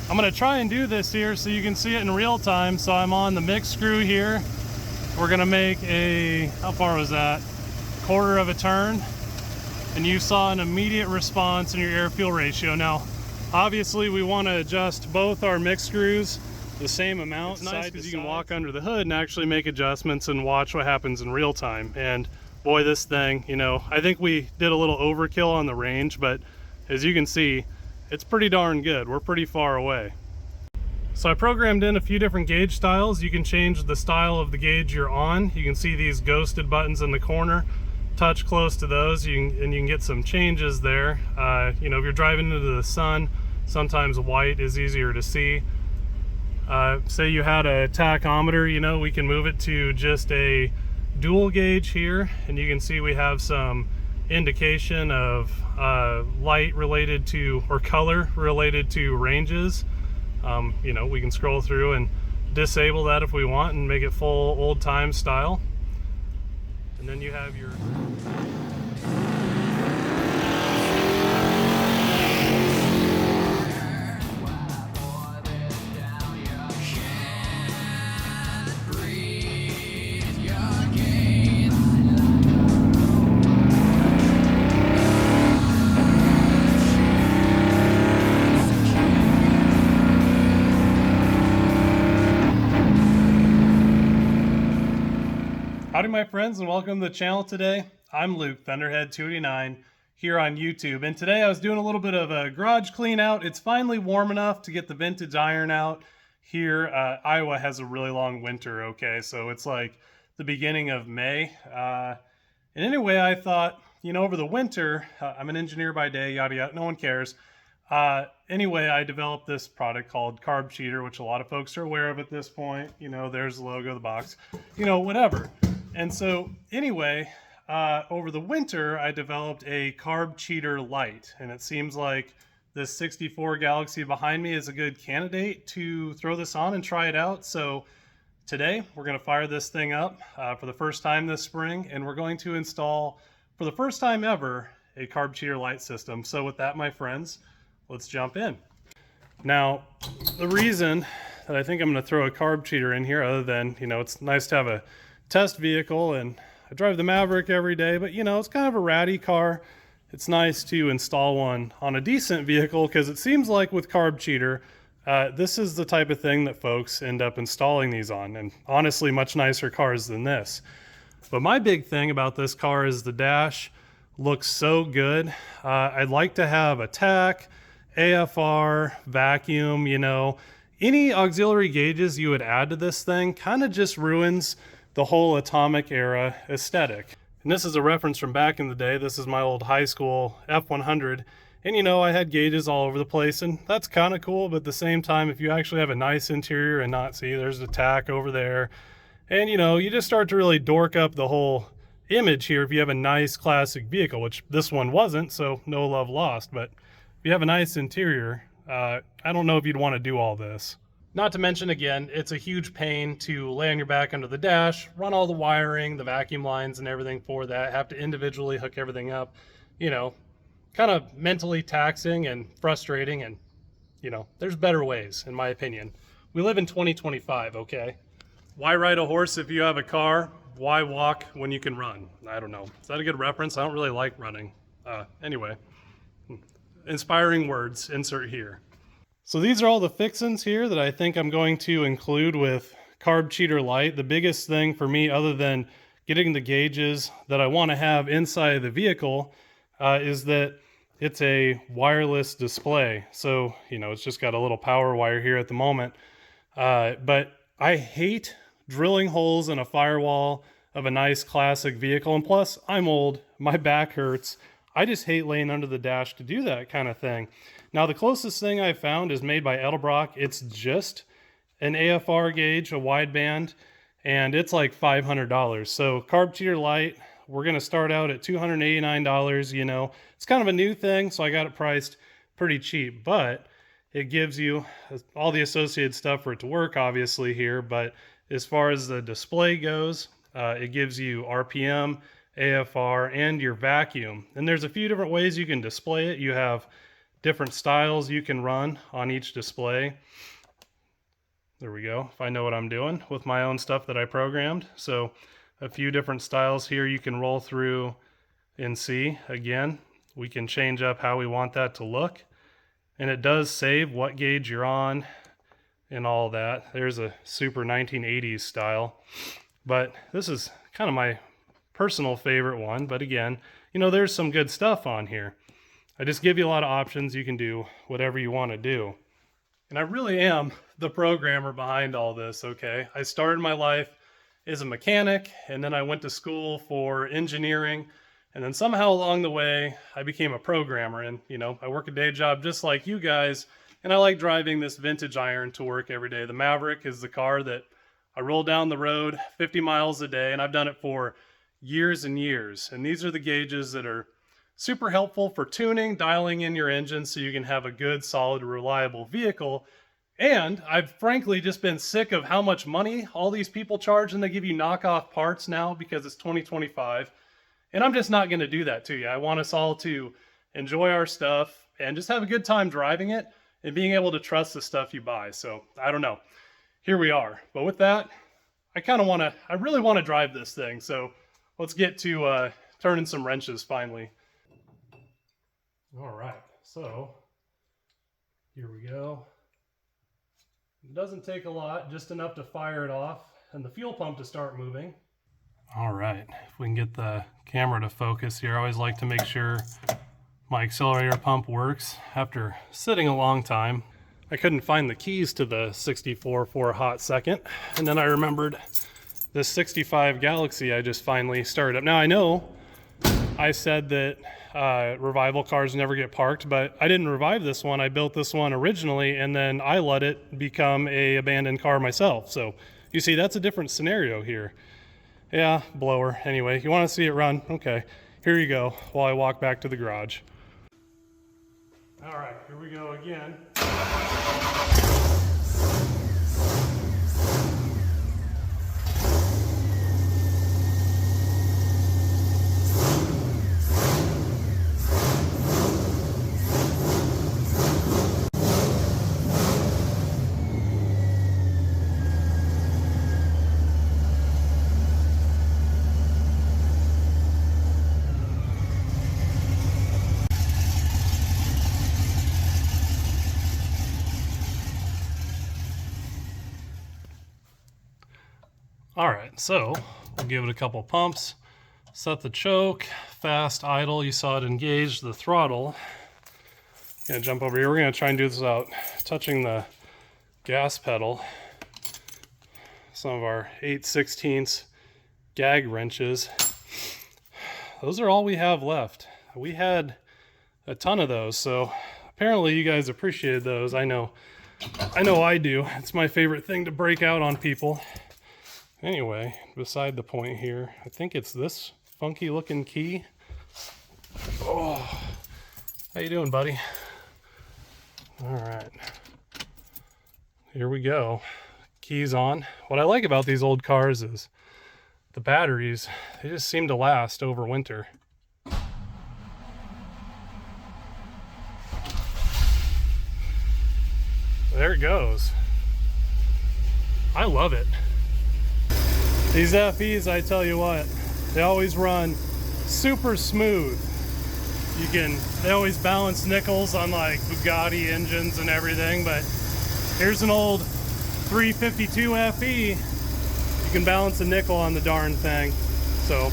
I'm gonna try and do this here so you can see it in real time. So I'm on the mix screw here. We're gonna make a, how far was that? Quarter of a turn. And you saw an immediate response in your air-fuel ratio. Now, obviously we wanna adjust both our mix screws the same amount. It's nice because you can walk under the hood and actually make adjustments and watch what happens in real time. And boy, this thing, you know, I think we did a little overkill on the range, but as you can see, it's pretty darn good. We're pretty far away. So I programmed in a few different gauge styles. You can change the style of the gauge you're on. You can see these ghosted buttons in the corner. Touch close to those and you can get some changes there. You know, if you're driving into the sun, sometimes white is easier to see. Say you had a tachometer, you know, we can move it to just a dual gauge here, and you can see we have some indication of light related to, or color related to ranges. You know, we can scroll through and disable that if we want and make it full old time style. And then you have your Howdy my friends, and welcome to the channel today. I'm Luke, Thunderhead289, here on YouTube, and today I was doing a little bit of a garage clean out. It's finally warm enough to get the vintage iron out here. Iowa has a really long winter, okay, so it's like the beginning of May. And anyway, I thought, you know, over the winter, I'm an engineer by day, yada yada, no one cares. Anyway, I developed this product called Carb Cheater, which a lot of folks are aware of at this point. You know, there's the logo, the box, you know, whatever. And so anyway, over the winter, I developed a Carb Cheater Lite, and it seems like this 64 Galaxy behind me is a good candidate to throw this on and try it out. So today we're going to fire this thing up for the first time this spring, and we're going to install, for the first time ever, a Carb Cheater Lite system. So with that, my friends, let's jump in. Now, the reason that I think I'm going to throw a Carb Cheater in here, other than, you know, it's nice to have a test vehicle, and I drive the Maverick every day, but you know, it's kind of a ratty car. It's nice to install one on a decent vehicle, because it seems like with Carb Cheater, this is the type of thing that folks end up installing these on, and honestly much nicer cars than this. But my big thing about this car is the dash looks so good. I'd like to have a tach, AFR, vacuum, you know, any auxiliary gauges you would add to this thing kind of just ruins the whole atomic era aesthetic. And this is a reference from back in the day. This is my old high school F100. And you know, I had gauges all over the place, and that's kind of cool, but at the same time, if you actually have a nice interior and not see, there's a tach over there. And you know, you just start to really dork up the whole image here if you have a nice classic vehicle, which this one wasn't, so no love lost. But if you have a nice interior, I don't know if you'd want to do all this. Not to mention, again, it's a huge pain to lay on your back under the dash, run all the wiring, the vacuum lines and everything for that, have to individually hook everything up, you know, kind of mentally taxing and frustrating. And, you know, there's better ways, in my opinion. We live in 2025, okay? Why ride a horse if you have a car? Why walk when you can run? I don't know. Is that a good reference? I don't really like running. Anyway, inspiring words, insert here. So these are all the fixins here that I think I'm going to include with Carb Cheater Lite. The biggest thing for me, other than getting the gauges that I want to have inside the vehicle, is that it's a wireless display. So, you know, it's just got a little power wire here at the moment. But I hate drilling holes in a firewall of a nice classic vehicle. And plus, I'm old, my back hurts. I just hate laying under the dash to do that kind of thing. Now, the closest thing I found is made by Edelbrock. It's just an AFR gauge, a wideband, and it's like $500. So Carb Cheater Lite, we're going to start out at $289. You know, it's kind of a new thing, so I got it priced pretty cheap, but it gives you all the associated stuff for it to work, obviously, here. But as far as the display goes, it gives you RPM, AFR, and your vacuum. And there's a few different ways you can display it. You have different styles you can run on each display. There we go, if I know what I'm doing with my own stuff that I programmed. So a few different styles here you can roll through and see. Again, we can change up how we want that to look. And it does save what gauge you're on and all that. There's a super 1980s style. But this is kind of my personal favorite one. But again, you know, there's some good stuff on here. I just give you a lot of options. You can do whatever you want to do. And I really am the programmer behind all this, okay? I started my life as a mechanic, and then I went to school for engineering. And then somehow along the way, I became a programmer. And, you know, I work a day job just like you guys. And I like driving this vintage iron to work every day. The Maverick is the car that I roll down the road 50 miles a day. And I've done it for years and years. And these are the gauges that are super helpful for tuning, dialing in your engine so you can have a good, solid, reliable vehicle. And I've frankly just been sick of how much money all these people charge, and they give you knockoff parts now because it's 2025. And I'm just not going to do that to you. I want us all to enjoy our stuff and just have a good time driving it and being able to trust the stuff you buy. So I don't know. Here we are. But with that, I really want to drive this thing. So let's get to turning some wrenches finally. All right, so here we go. It doesn't take a lot, just enough to fire it off and the fuel pump to start moving. All right, if we can get the camera to focus here, I always like to make sure my accelerator pump works. After sitting a long time, I couldn't find the keys to the 64 for a hot second, and then I remembered this 65 Galaxy I just finally started up. Now I know I said that revival cars never get parked, but I didn't revive this one. I built this one originally, and then I let it become a abandoned car myself. So you see, that's a different scenario here. Yeah, blower. Anyway, you want to see it run? Okay, here you go while I walk back to the garage. All right, here we go again. All right, so we'll give it a couple pumps, set the choke, fast, idle. You saw it engage the throttle. Gonna jump over here. We're gonna try and do this without touching the gas pedal. Some of our 8/16 gag wrenches. Those are all we have left. We had a ton of those, so apparently you guys appreciated those. I know I do. It's my favorite thing to break out on people. Anyway, beside the point here, I think it's this funky looking key. Oh, how you doing, buddy? All right, here we go. Keys on. What I like about these old cars is the batteries, they just seem to last over winter. There it goes. I love it. These FEs, I tell you what, they always run super smooth. They always balance nickels on like Bugatti engines and everything, but here's an old 352 FE. You can balance a nickel on the darn thing. So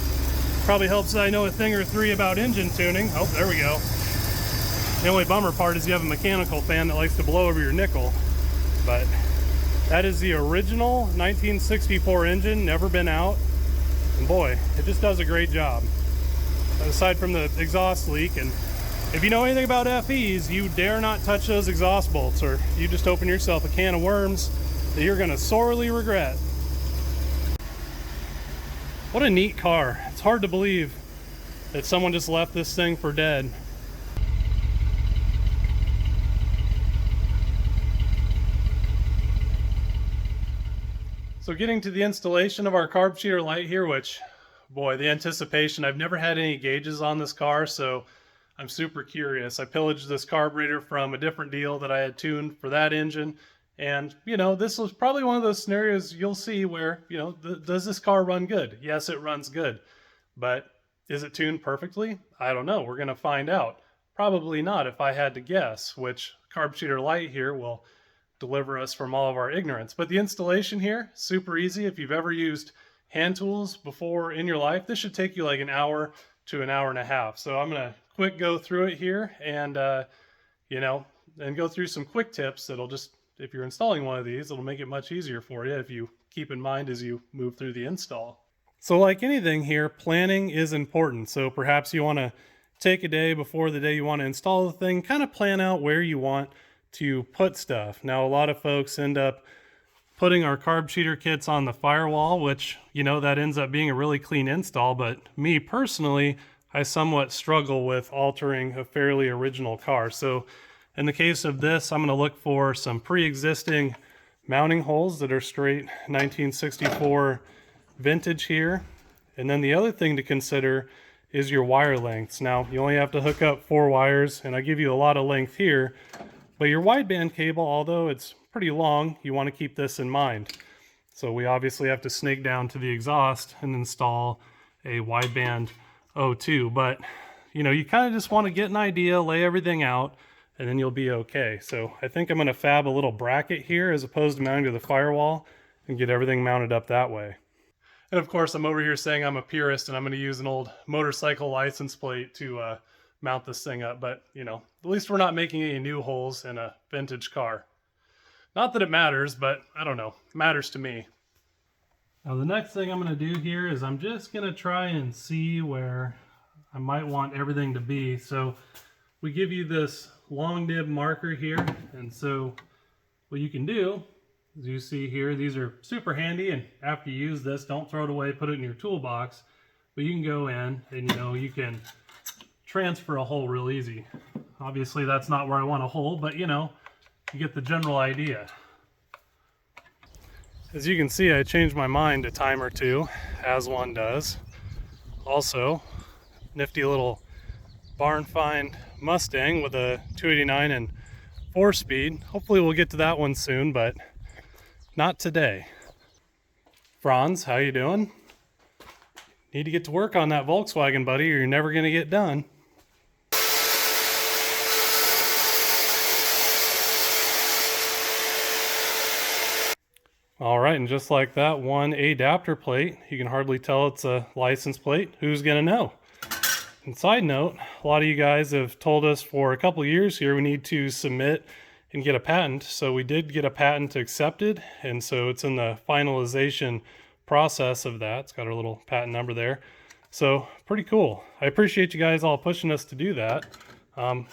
probably helps that I know a thing or three about engine tuning. Oh, there we go. The only bummer part is you have a mechanical fan that likes to blow over your nickel, but that is the original 1964 engine, never been out. And boy, it just does a great job. Aside from the exhaust leak, and if you know anything about FEs, you dare not touch those exhaust bolts or you just open yourself a can of worms that you're gonna sorely regret. What a neat car. It's hard to believe that someone just left this thing for dead. So getting to the installation of our carb cheater Lite here, which, boy, the anticipation. I've never had any gauges on this car, so I'm super curious. I pillaged this carburetor from a different deal that I had tuned for that engine. And, this was probably one of those scenarios you'll see where, does this car run good? Yes, it runs good. But is it tuned perfectly? I don't know. We're going to find out. Probably not if I had to guess, which Carb Cheater Lite here will deliver us from all of our ignorance. But the installation here, super easy. If you've ever used hand tools before in your life, this should take you like an hour to an hour and a half. So I'm going to quick go through it here and, and go through some quick tips that'll just, if you're installing one of these, it'll make it much easier for you if you keep in mind as you move through the install. So like anything here, planning is important. So perhaps you want to take a day before the day you want to install the thing, kind of plan out where you want to put stuff. Now, a lot of folks end up putting our carb cheater kits on the firewall, which, that ends up being a really clean install. But me personally, I somewhat struggle with altering a fairly original car. So in the case of this, I'm going to look for some pre-existing mounting holes that are straight 1964 vintage here. And then the other thing to consider is your wire lengths. Now, you only have to hook up 4 wires, and I give you a lot of length here, but your wideband cable, although it's pretty long, you want to keep this in mind. So we obviously have to snake down to the exhaust and install a wideband O2, but you kind of just want to get an idea, lay everything out, and then you'll be okay. So I think I'm going to fab a little bracket here as opposed to mounting to the firewall and get everything mounted up that way. And of course, I'm over here saying I'm a purist and I'm going to use an old motorcycle license plate to mount this thing up. But, at least we're not making any new holes in a vintage car. Not that it matters, but I don't know. It matters to me. Now, the next thing I'm going to do here is I'm just going to try and see where I might want everything to be. So we give you this long nib marker here. And so what you can do, as you see here, these are super handy, and after you use this, don't throw it away, put it in your toolbox, but you can go in and you can transfer a hole real easy. Obviously that's not where I want a hole, but you get the general idea. As you can see, I changed my mind a time or two, as one does. Also, nifty little barn find Mustang with a 289 and 4-speed. Hopefully we'll get to that one soon, but not today. Franz, how you doing? Need to get to work on that Volkswagen, buddy, or you're never going to get done. All right, and just like that, one adapter plate. You can hardly tell it's a license plate. Who's going to know? And side note, a lot of you guys have told us for a couple of years here we need to submit and get a patent. So we did get a patent accepted, and so it's in the finalization process of that. It's got our little patent number there. So pretty cool. I appreciate you guys all pushing us to do that. Kind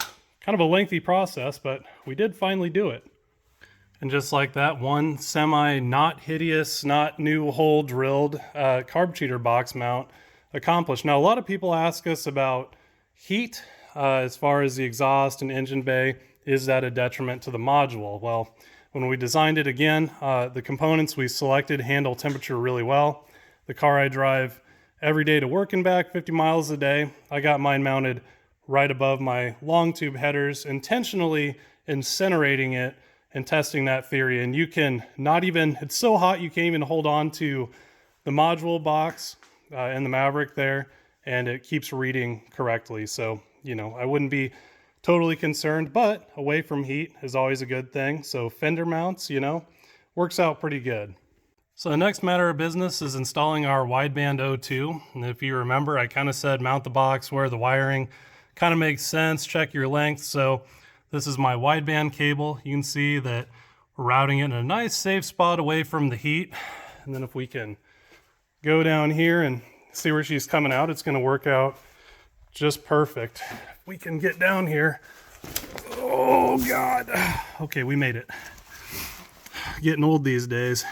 of a lengthy process, but we did finally do it. And just like that, one semi not hideous, not new hole drilled carb cheater box mount accomplished. Now, a lot of people ask us about heat as far as the exhaust and engine bay. Is that a detriment to the module? Well, when we designed it again, the components we selected handle temperature really well. The car I drive every day to work and back, 50 miles a day, I got mine mounted right above my long tube headers, intentionally incinerating it and testing that theory. And you can not even, it's so hot you can't even hold on to the module box in the Maverick there, and it keeps reading correctly. So, I wouldn't be totally concerned, but away from heat is always a good thing. So fender mounts, works out pretty good. So the next matter of business is installing our wideband O2. And if you remember, I kind of said mount the box where the wiring kind of makes sense, check your length. So this is my wideband cable. You can see that we're routing it in a nice safe spot away from the heat. And then if we can go down here and see where she's coming out, it's going to work out just perfect. If we can get down here. Oh God. Okay, we made it. Getting old these days.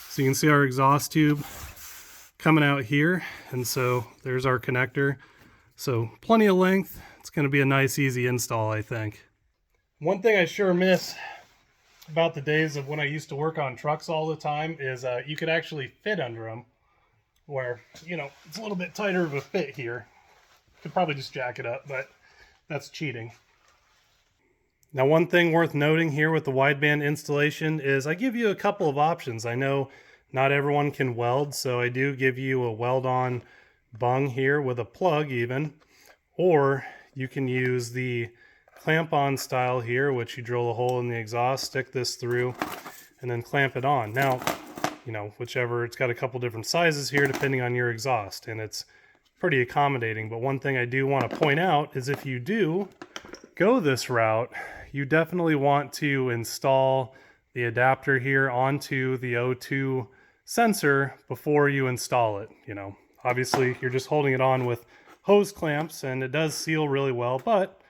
So you can see our exhaust tube coming out here, and so there's our connector. So plenty of length. It's going to be a nice easy install, I think. One thing I sure miss about the days of when I used to work on trucks all the time is you could actually fit under them, where it's a little bit tighter of a fit here. Could probably just jack it up, but That's cheating. Now, one thing worth noting here with the wideband installation is I give you a couple of options. I know not everyone can weld, so I do give you a weld-on bung here with a plug even, or you can use the clamp-on style here, which you drill a hole in the exhaust, stick this through, and then clamp it on. Now, you know, whichever, it's got a couple different sizes here depending on your exhaust, and it's pretty accommodating. But one thing I do want to point out is if you do go this route, you definitely want to install the adapter here onto the O2 sensor before you install it. You know, obviously you're just holding it on with hose clamps and it does seal really well, but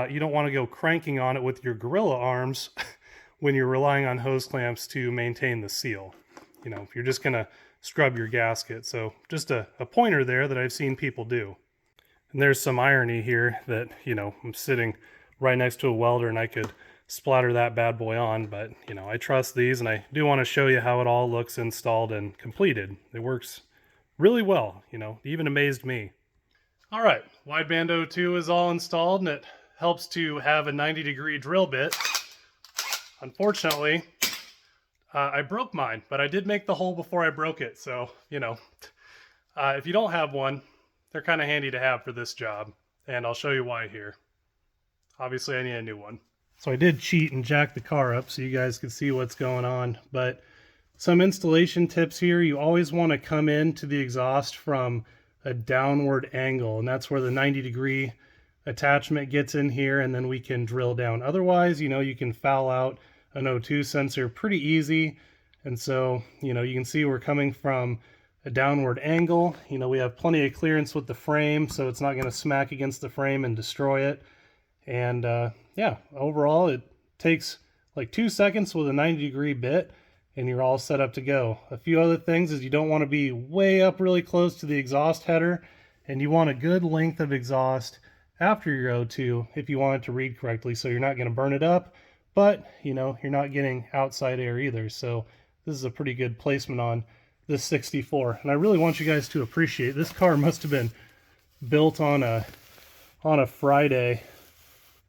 you don't want to go cranking on it with your gorilla arms when you're relying on hose clamps to maintain the seal. You know, if you're just gonna scrub your gasket. So just a pointer there that I've seen people do. And there's some irony here that, you know, I'm sitting right next to a welder and I could splatter that bad boy on, but you know, I trust these and I do want to show you how it all looks installed and completed. It works really well, you know, it even amazed me. All right, wideband O2 is all installed and it helps to have a 90-degree drill bit. Unfortunately, I broke mine, but I did make the hole before I broke it, so, you know, if you don't have one, they're kind of handy to have for this job, and I'll show you why here. Obviously, I need a new one. So I did cheat and jack the car up so you guys can see what's going on, but some installation tips here. You always want to come into the exhaust from a downward angle, and that's where the 90-degree attachment gets in here, and then we can drill down. Otherwise, you know, you can foul out an O2 sensor pretty easy, and so, you know, you can see we're coming from a downward angle. You know, we have plenty of clearance with the frame, so it's not going to smack against the frame and destroy it. And yeah, overall it takes like 2 seconds with a 90-degree bit and you're all set up to go. A few other things is you don't want to be way up really close to the exhaust header, and you want a good length of exhaust after your O2 if you want it to read correctly, so you're not going to burn it up, but you know, you're not getting outside air either. So this is a pretty good placement on this 64, and I really want you guys to appreciate this car. Must have been built on a Friday.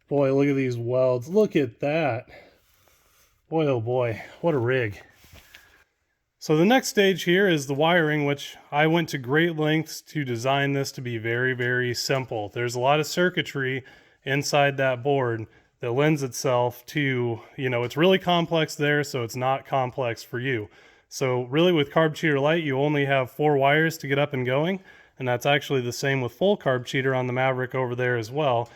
Boy, look at these welds. Look at that. Boy, oh boy, what a rig. So the next stage here is the wiring, which I went to great lengths to design this to be very, very simple. There's a lot of circuitry inside that board that lends itself to, you know, it's really complex there, so it's not complex for you. So really with Carb Cheater Lite, you only have 4 wires to get up and going, and that's actually the same with full Carb Cheater on the Maverick over there as well.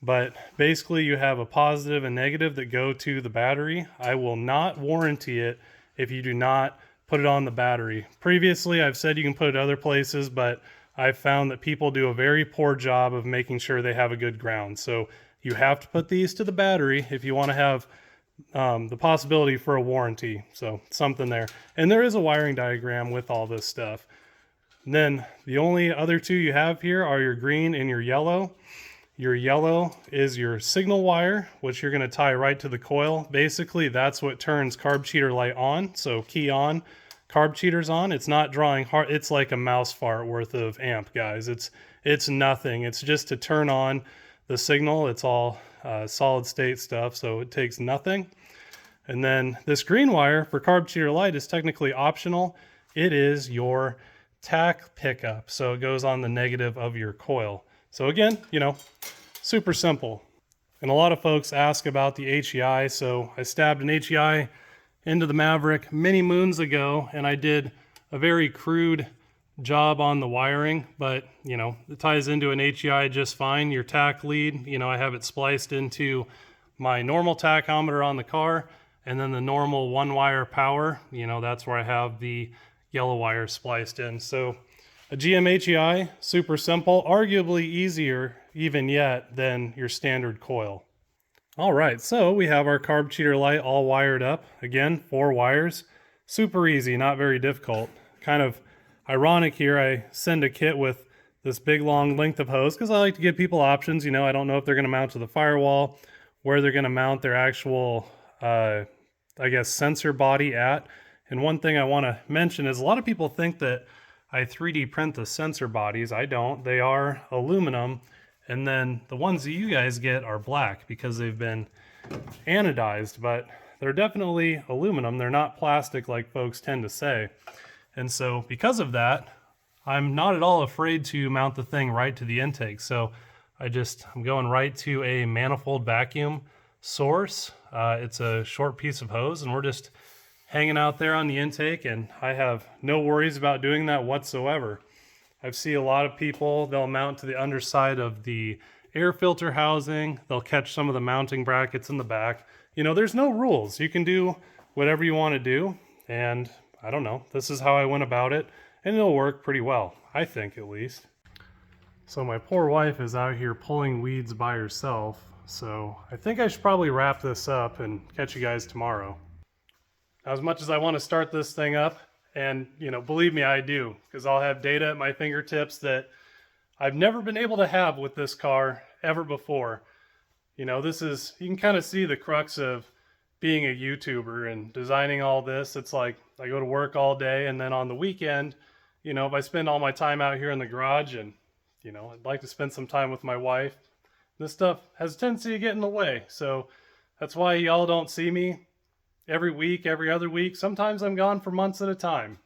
But basically you have a positive and negative that go to the battery. I will not warranty it if you do not put it on the battery. Previously I've said you can put it other places, but I've found that people do a very poor job of making sure they have a good ground. So you have to put these to the battery if you want to have the possibility for a warranty. So something there. And there is a wiring diagram with all this stuff. And then the only other 2 you have here are your green and your yellow. Your yellow is your signal wire, which you're going to tie right to the coil. Basically, that's what turns Carb Cheater Lite on. So key on, Carb Cheater's on. It's not drawing hard. It's like a mouse fart worth of amp, guys. It's nothing. It's just to turn on the signal. It's all solid state stuff, so it takes nothing. And then this green wire for Carb Cheater Lite is technically optional. It is your tack pickup, so it goes on the negative of your coil. So again, you know, super simple. And a lot of folks ask about the HEI. So I stabbed an HEI into the Maverick many moons ago, and I did a very crude job on the wiring, but you know, it ties into an HEI just fine. Your tack lead, you know, I have it spliced into my normal tachometer on the car, and then the normal 1-wire power, you know, that's where I have the yellow wire spliced in. So a GM HEI, super simple, arguably easier even yet than your standard coil. All right, so we have our Carb Cheater Lite all wired up. Again, 4 wires, super easy, not very difficult. Kind of ironic here, I send a kit with this big long length of hose because I like to give people options. You know, I don't know if they're going to mount to the firewall, where they're going to mount their actual, I guess, sensor body at. And one thing I want to mention is a lot of people think that I 3D print the sensor bodies. I don't. They are aluminum, And then the ones that you guys get are black because they've been anodized, but they're definitely aluminum. They're not plastic like folks tend to say. And so because of that, I'm not at all afraid to mount the thing right to the intake. So I'm going right to a manifold vacuum source. It's a short piece of hose, and we're just hanging out there on the intake, and I have no worries about doing that whatsoever. I see a lot of people, they'll mount to the underside of the air filter housing. They'll catch some of the mounting brackets in the back. You know, there's no rules. You can do whatever you want to do. And I don't know, this is how I went about it. And it'll work pretty well, I think at least. So my poor wife is out here pulling weeds by herself. So I think I should probably wrap this up and catch you guys tomorrow. Now, as much as I want to start this thing up, and, you know, believe me, I do, because I'll have data at my fingertips that I've never been able to have with this car ever before. You know, you can kind of see the crux of being a YouTuber and designing all this. It's like I go to work all day, and then on the weekend, you know, if I spend all my time out here in the garage, and, you know, I'd like to spend some time with my wife, this stuff has a tendency to get in the way. So that's why y'all don't see me every week, every other week. Sometimes I'm gone for months at a time.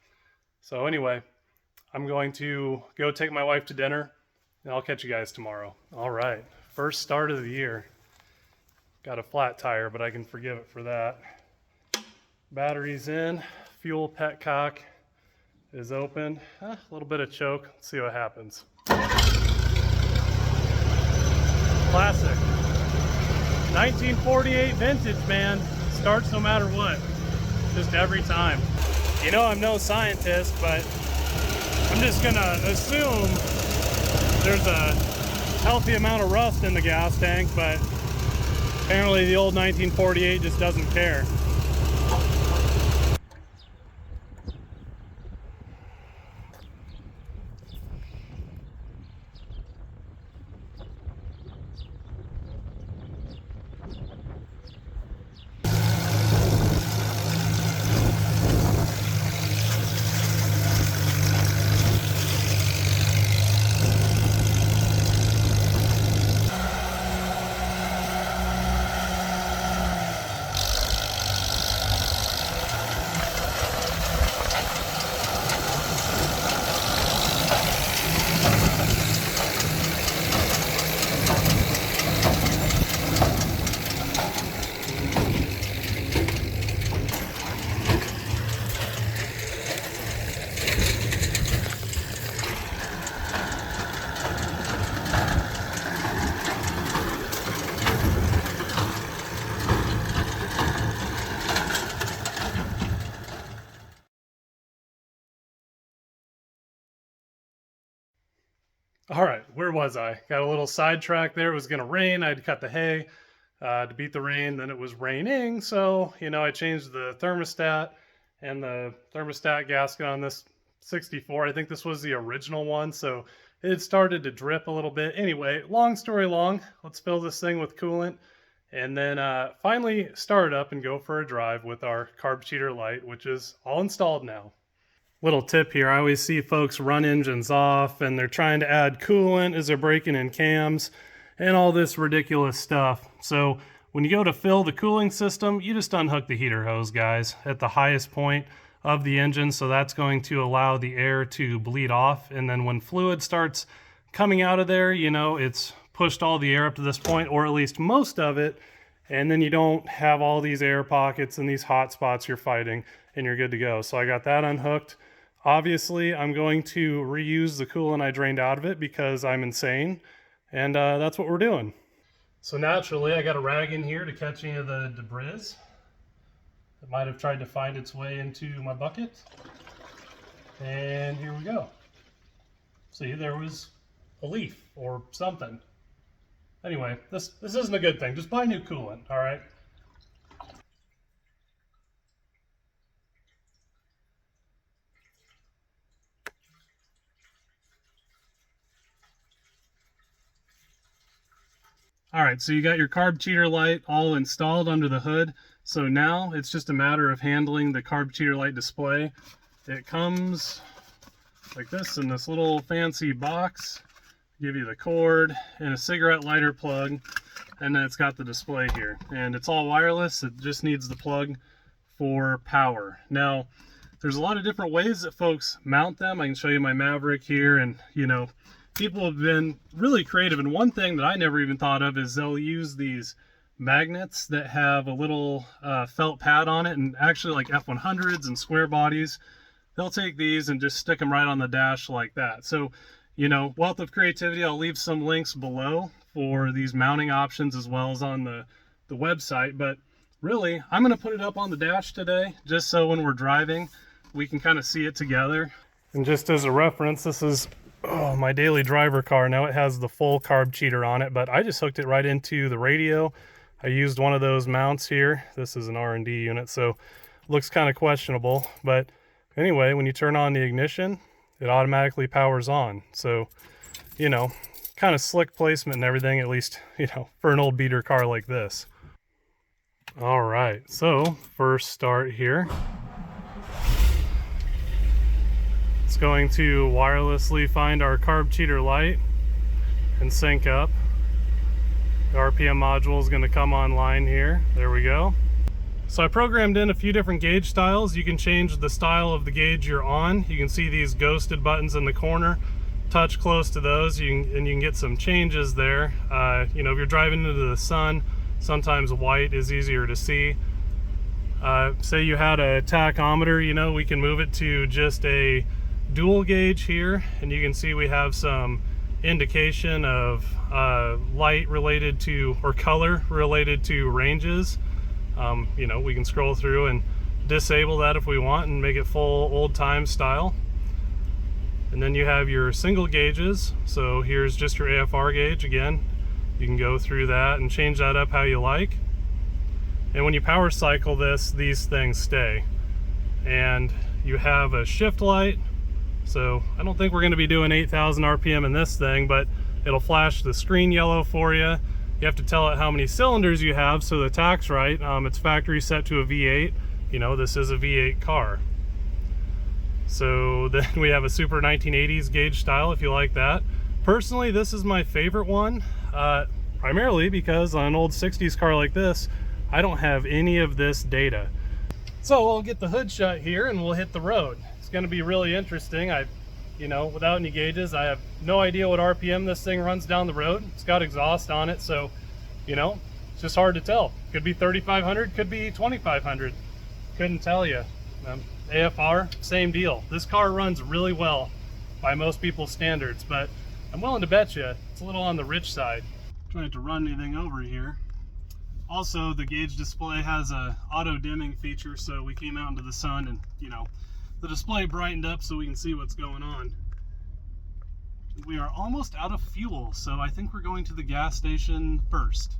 So anyway, I'm going to go take my wife to dinner, and I'll catch you guys tomorrow. All right, first start of the year. Got a flat tire, but I can forgive it for that. Battery's in, fuel petcock is open. A little bit of choke, let's see what happens. Classic. 1948 vintage, man. Starts no matter what, just every time. You know, I'm no scientist, but I'm just gonna assume there's a healthy amount of rust in the gas tank, but apparently the old 1948 just doesn't care. All right, where was I? Got a little sidetrack there. It was going to rain. I'd cut the hay to beat the rain. Then it was raining. So, you know, I changed the thermostat and the thermostat gasket on this 64. I think this was the original one. So it had started to drip a little bit. Anyway, long story long, let's fill this thing with coolant and then finally start it up and go for a drive with our Carb Cheater Lite, which is all installed now. Little tip here, I always see folks run engines off and they're trying to add coolant as they're breaking in cams and all this ridiculous stuff. So when you go to fill the cooling system, you just unhook the heater hose, guys, at the highest point of the engine. So that's going to allow the air to bleed off. And then when fluid starts coming out of there, you know, it's pushed all the air up to this point, or at least most of it. And then you don't have all these air pockets and these hot spots you're fighting, and you're good to go. So I got that unhooked. Obviously, I'm going to reuse the coolant I drained out of it because I'm insane, and that's what we're doing. So naturally, I got a rag in here to catch any of the debris that might have tried to find its way into my bucket. And here we go. See, there was a leaf or something. Anyway, this isn't a good thing. Just buy new coolant, all right? All right, so you got your Carb Cheater Lite all installed under the hood. So now it's just a matter of handling the Carb Cheater Lite display. It comes like this in this little fancy box. give you the cord and a cigarette lighter plug, and then it's got the display here. And it's all wireless, it just needs the plug for power. Now, there's a lot of different ways that folks mount them. I can show you my Maverick here, and you know, people have been really creative. And one thing that I never even thought of is they'll use these magnets that have a little felt pad on it, and actually like F100s and square bodies, they'll take these and just stick them right on the dash like that. So, you know, wealth of creativity. I'll leave some links below for these mounting options as well as on the website. But really, I'm going to put it up on the dash today just so when we're driving, we can kind of see it together. And just as a reference, this is my daily driver car. Now it has the full carb cheater on it, but I just hooked it right into the radio. I used one of those mounts here. This is an R&D unit, so looks kind of questionable. But anyway, when you turn on the ignition, it automatically powers on. So, you know, kind of slick placement and everything, at least, you know, for an old beater car like this. All right, so first start here. It's going to wirelessly find our carb cheater light and sync up. The RPM module is going to come online here. There we go. So I programmed in a few different gauge styles. You can change the style of the gauge you're on. You can see these ghosted buttons in the corner. Touch close to those and you can get some changes there. You know, if you're driving into the sun, sometimes white is easier to see. Say you had a tachometer, you know, we can move it to just a dual gauge here, and you can see we have some indication of light related to, or color related to ranges. You know, we can scroll through and disable that if we want and make it full old time style. And then you have your single gauges. So here's just your AFR gauge. Again, you can go through that and change that up how you like. And when you power cycle this, these things stay. And you have a shift light. So I don't think we're going to be doing 8,000 RPM in this thing, but it'll flash the screen yellow for you. You have to tell it how many cylinders you have so the tach's right. It's factory set to a V8. You know, this is a V8 car. So then we have a super 1980s gauge style if you like that. Personally, this is my favorite one, primarily because on an old 60s car like this, I don't have any of this data. So we'll get the hood shut here and we'll hit the road. It's going to be really interesting. You know, without any gauges, I have no idea what RPM this thing runs down the road. It's got exhaust on it, so, you know, it's just hard to tell. Could be 3,500, could be 2,500. Couldn't tell you. AFR, same deal. This car runs really well by most people's standards, but I'm willing to bet you it's a little on the rich side. Trying to run anything over here. Also, the gauge display has a auto dimming feature, so we came out into the sun and, you know, the display brightened up so we can see what's going on. We are almost out of fuel, so I think we're going to the gas station first.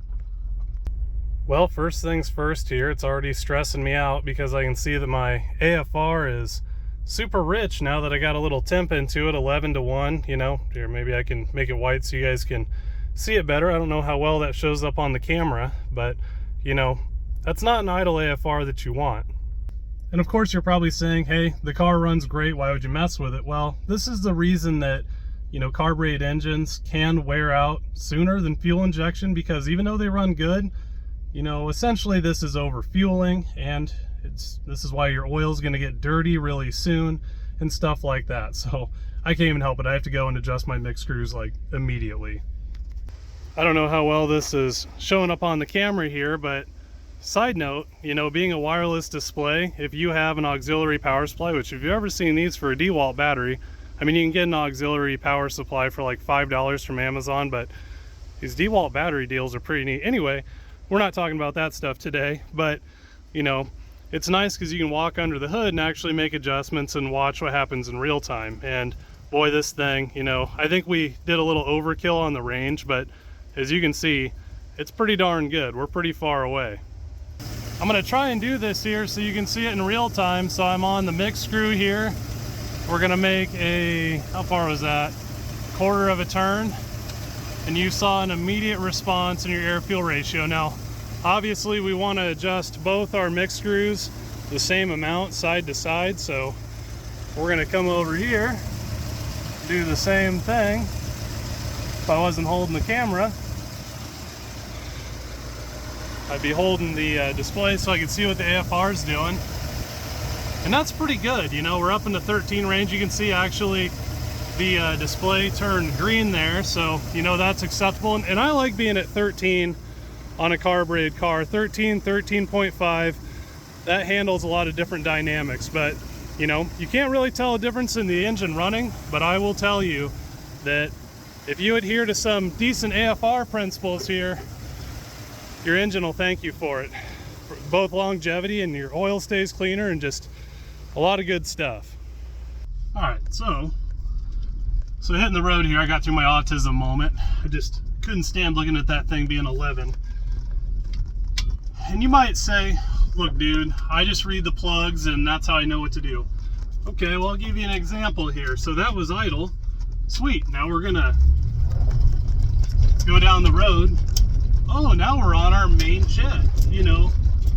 Well, first things first here, it's already stressing me out because I can see that my AFR is super rich now that I got a little temp into it, 11:1, you know. Here, maybe I can make it white so you guys can see it better. I don't know how well that shows up on the camera, but, you know, that's not an idle AFR that you want. And of course you're probably saying, hey, the car runs great, why would you mess with it? Well, this is the reason that, you know, carbureted engines can wear out sooner than fuel injection, because even though they run good, you know, essentially this is overfueling, and this is why your oil is going to get dirty really soon and stuff like that. So I can't even help it. I have to go and adjust my mix screws like immediately. I don't know how well this is showing up on the camera here, but side note, you know, being a wireless display, if you have an auxiliary power supply, which if you've ever seen these for a DeWalt battery, I mean, you can get an auxiliary power supply for like $5 from Amazon, but these DeWalt battery deals are pretty neat. Anyway, we're not talking about that stuff today, but, you know, it's nice because you can walk under the hood and actually make adjustments and watch what happens in real time. And boy, this thing, you know, I think we did a little overkill on the range, but as you can see, it's pretty darn good. We're pretty far away. I'm gonna try and do this here so you can see it in real time. So I'm on the mix screw here. We're gonna make a, how far was that? 1/4 of a turn. And you saw an immediate response in your air-fuel ratio. Now, obviously we wanna adjust both our mix screws the same amount side to side. So we're gonna come over here, do the same thing. if I wasn't holding the camera, I'd be holding the display so I can see what the AFR is doing. And that's pretty good. You know, we're up in the 13 range. You can see actually the display turned green there, so you know that's acceptable. And I like being at 13 on a carbureted car. 13, 13.5, that handles a lot of different dynamics. But you know, you can't really tell a difference in the engine running, but I will tell you that if you adhere to some decent AFR principles here, your engine will thank you for it. For both longevity, and your oil stays cleaner, and just a lot of good stuff. All right, so hitting the road here, I got through my autism moment. I just couldn't stand looking at that thing being 11. And you might say, look dude, I just read the plugs and that's how I know what to do. Okay, well I'll give you an example here. So that was idle. Sweet, now we're gonna go down the road. Oh, now we're on our main jet. You know,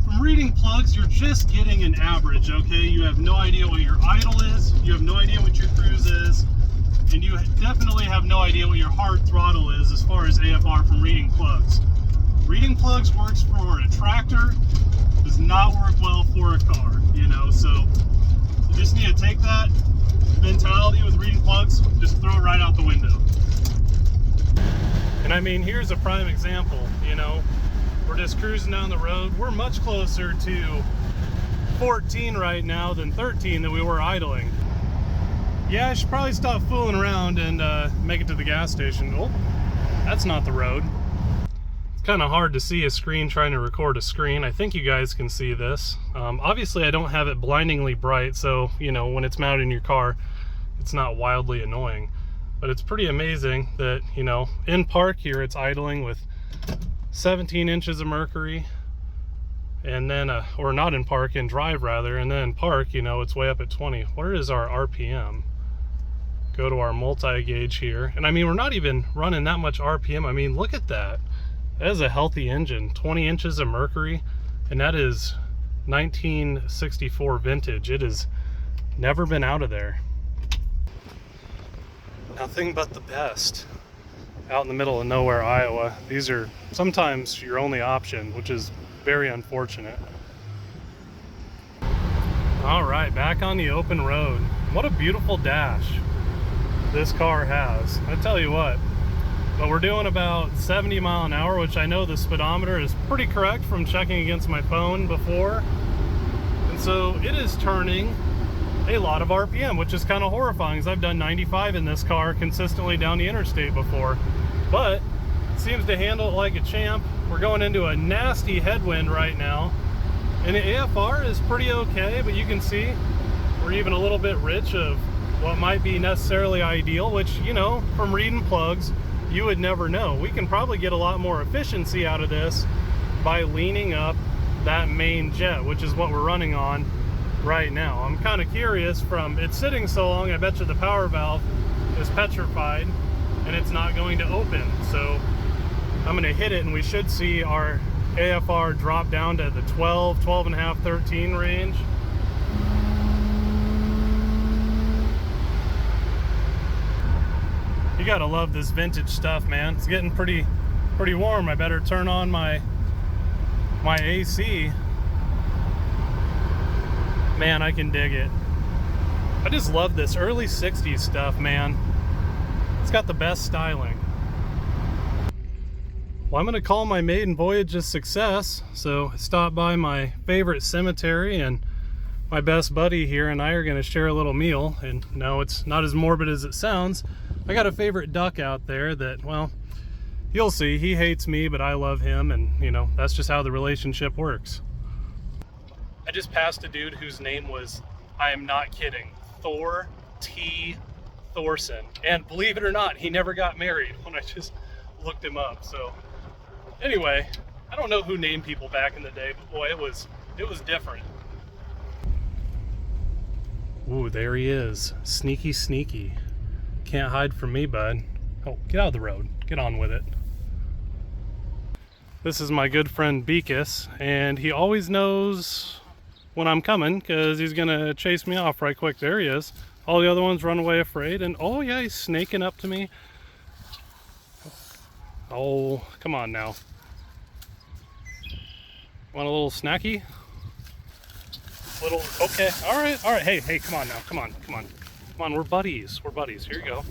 from reading plugs, you're just getting an average, okay? You have no idea what your idle is, you have no idea what your cruise is, and you definitely have no idea what your hard throttle is as far as AFR from reading plugs. Reading plugs works for a tractor, does not work well for a car, you know, so you just need to take that mentality with reading plugs, just throw it right out the window. And I mean, here's a prime example, you know, we're just cruising down the road. We're much closer to 14 right now than 13 that we were idling. Yeah, I should probably stop fooling around and make it to the gas station. Oh, that's not the road. It's kind of hard to see a screen trying to record a screen. I think you guys can see this. Obviously, I don't have it blindingly bright, so, you know, when it's mounted in your car, it's not wildly annoying. But it's pretty amazing that, you know, in park here, it's idling with 17 inches of mercury, and then or not in park, in drive rather, and then in park, you know, it's way up at 20. Where is our RPM? Go to our multi-gauge here, and I mean, we're not even running that much RPM. I mean, look at that. That is a healthy engine. 20 inches of mercury, and that is 1964 vintage. It has never been out of there. Nothing but the best. Out in the middle of nowhere, Iowa. These are sometimes your only option, which is very unfortunate. All right, back on the open road. What a beautiful dash this car has. I tell you what, but we're doing about 70 mile an hour, which I know the speedometer is pretty correct from checking against my phone before. And so it is turning a lot of RPM, which is kind of horrifying, because I've done 95 in this car consistently down the interstate before, but it seems to handle it like a champ. We're going into a nasty headwind right now, and the AFR is pretty okay, but you can see we're even a little bit rich of what might be necessarily ideal, which, you know, from reading plugs, you would never know. We can probably get a lot more efficiency out of this by leaning up that main jet, which is what we're running on right now. I'm kind of curious, from it sitting so long, I bet you the power valve is petrified and it's not going to open. So I'm going to hit it and we should see our AFR drop down to the 12, 12 and a half, 13 range. You gotta love this vintage stuff, man. It's getting pretty warm. I better turn on my AC. Man, I can dig it. I just love this early 60s stuff, man. It's got the best styling. Well, I'm gonna call my maiden voyage a success. So I stopped by my favorite cemetery, and my best buddy here and I are gonna share a little meal. And no, it's not as morbid as it sounds. I got a favorite duck out there that, well, you'll see. He hates me, but I love him, and, you know, that's just how the relationship works. I just passed a dude whose name was, I am not kidding, Thor T. Thorson. And believe it or not, he never got married when I just looked him up. So anyway, I don't know who named people back in the day, but boy, it was different. Ooh, there he is. Sneaky, sneaky. Can't hide from me, bud. Oh, get out of the road. Get on with it. This is my good friend Beakus, and he always knows when I'm coming because he's gonna chase me off right quick. There he is. All the other ones run away afraid, and oh yeah, he's snaking up to me. Oh, come on now. Want a little snacky? Little, okay, all right. Hey, come on now, come on, we're buddies, Here you go.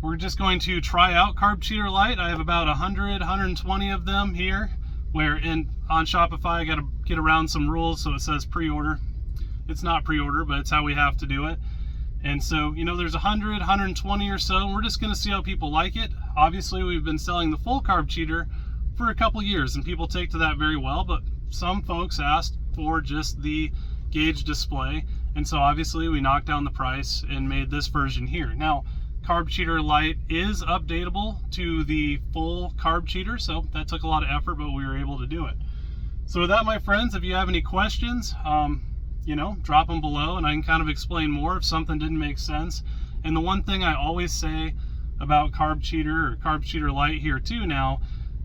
We're just going to try out Carb Cheater Lite. I have about 120 of them here, where on Shopify I gotta get around some rules, so it says pre-order. It's not pre-order, but it's how we have to do it. And so, you know, there's 120 or so, and we're just gonna see how people like it. Obviously, we've been selling the full Carb Cheater for a couple years, and people take to that very well, but some folks asked for just the gauge display, and so obviously we knocked down the price and made this version here. Now, Carb Cheater Lite is updatable to the full Carb Cheater, so that took a lot of effort, but we were able to do it. So with that, my friends, if you have any questions, you know, drop them below and I can kind of explain more if something didn't make sense. And the one thing I always say about Carb Cheater or Carb Cheater Lite here too now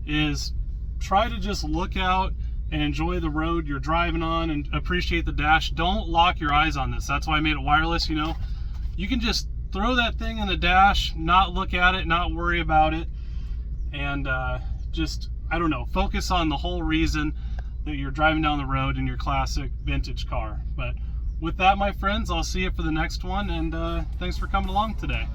is try to just look out and enjoy the road you're driving on and appreciate the dash. Don't lock your eyes on this. That's why I made it wireless. You know, you can just throw that thing in the dash, not look at it, not worry about it, and just, I don't know, focus on the whole reason that you're driving down the road in your classic vintage car. But with that, my friends, I'll see you for the next one, and thanks for coming along today.